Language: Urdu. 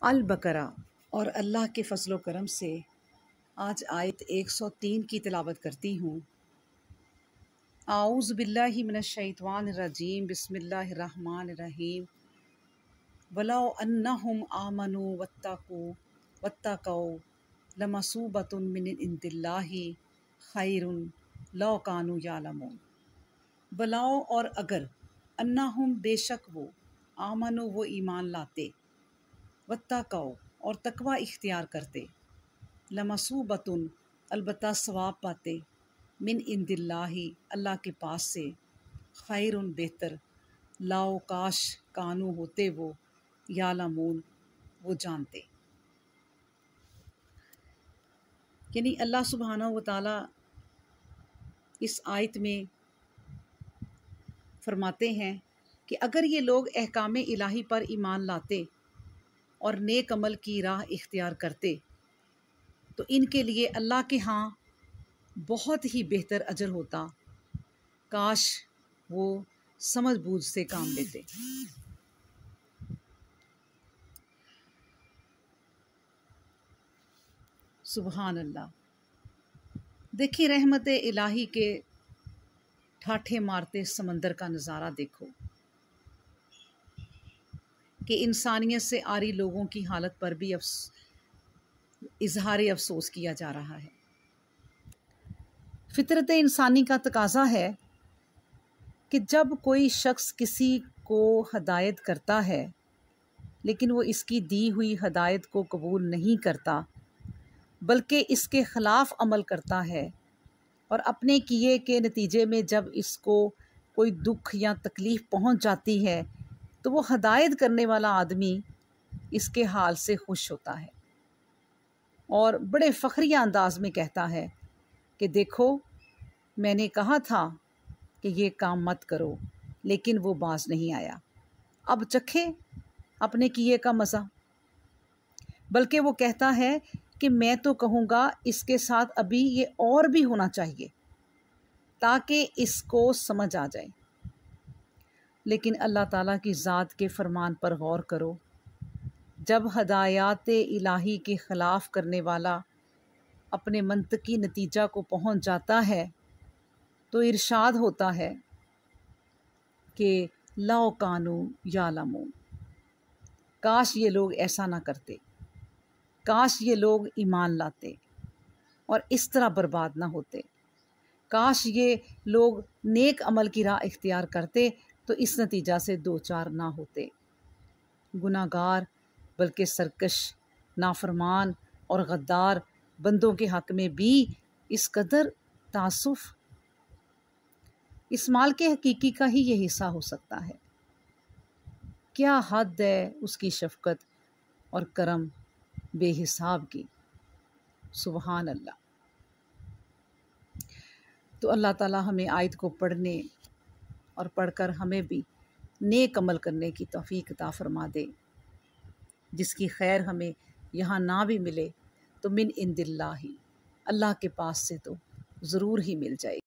البقرہ۔ اور اللہ کے فضل و کرم سے آج آیت 103 کی تلاوت کرتی ہوں۔ اعوذ باللہ من الشیطان الرجیم، بسم اللہ الرحمن الرحیم۔ وَلَوْ أَنَّهُمْ آمَنُوا وَاتَّقَوْا لَمَثُوبَةٌ مِّنْ عِندِ اللَّهِ خَيْرٌ لَوْ كَانُوا يَعْلَمُونَ۔ وَلَوْ اور اگر، انہم بے شک وہ، آمنو وہ ایمان لاتے، واتقوا اور تقوی اختیار کرتے، لمثوبۃ البتہ ثواب پاتے، من عند اللہ اللہ کے پاس سے، خیر بہتر، لاؤ کاش، کانو ہوتے وہ، یعلمون وہ جانتے۔ یعنی اللہ سبحانہ و تعالیٰ اس آیت میں فرماتے ہیں کہ اگر یہ لوگ احکام الہی پر ایمان لاتے اور نیک عمل کی راہ اختیار کرتے تو ان کے لیے اللہ کے ہاں بہت ہی بہتر اجر ہوتا، کاش وہ سمجھ بوجھ سے کام لیتے۔ سبحان اللہ۔ دیکھیں رحمت الہی کے ٹھاٹھے مارتے سمندر کا نظارہ دیکھو کہ انسانیت سے عاری لوگوں کی حالت پر بھی اظہار افسوس کیا جا رہا ہے۔ فطرت انسانی کا تقاضا ہے کہ جب کوئی شخص کسی کو ہدایت کرتا ہے لیکن وہ اس کی دی ہوئی ہدایت کو قبول نہیں کرتا بلکہ اس کے خلاف عمل کرتا ہے، اور اپنے کیے کے نتیجے میں جب اس کو کوئی دکھ یا تکلیف پہنچ جاتی ہے تو وہ ہدایت کرنے والا آدمی اس کے حال سے خوش ہوتا ہے اور بڑے فخریہ انداز میں کہتا ہے کہ دیکھو میں نے کہا تھا کہ یہ کام مت کرو لیکن وہ باز نہیں آیا، اب چکھے اپنے کیے کا مزہ۔ بلکہ وہ کہتا ہے کہ میں تو کہوں گا اس کے ساتھ ابھی یہ اور بھی ہونا چاہیے تاکہ اس کو سمجھ آ جائے۔ لیکن اللہ تعالیٰ کی ذات کے فرمان پر غور کرو، جب ہدایات الہی کے خلاف کرنے والا اپنے منطقی نتیجہ کو پہنچ جاتا ہے تو ارشاد ہوتا ہے کہ لو کانوا یعلمون، کاش یہ لوگ ایسا نہ کرتے، کاش یہ لوگ ایمان لاتے اور اس طرح برباد نہ ہوتے، کاش یہ لوگ نیک عمل کی راہ اختیار کرتے تو اس نتیجہ سے دوچار نہ ہوتے۔ گناہ گار بلکہ سرکش، نافرمان اور غدار بندوں کے حق میں بھی اس قدر تعسف، اس مال کے حقیقی کا ہی یہ حصہ ہو سکتا ہے۔ کیا حد ہے اس کی شفقت اور کرم بے حساب کی، سبحان اللہ۔ تو اللہ تعالیٰ ہمیں آیت کو پڑھنے اور پڑھ کر ہمیں بھی نیک عمل کرنے کی توفیق عطا فرما دے، جس کی خیر ہمیں یہاں نہ بھی ملے تو من عند اللہ، اللہ کے پاس سے تو ضرور ہی مل جائے۔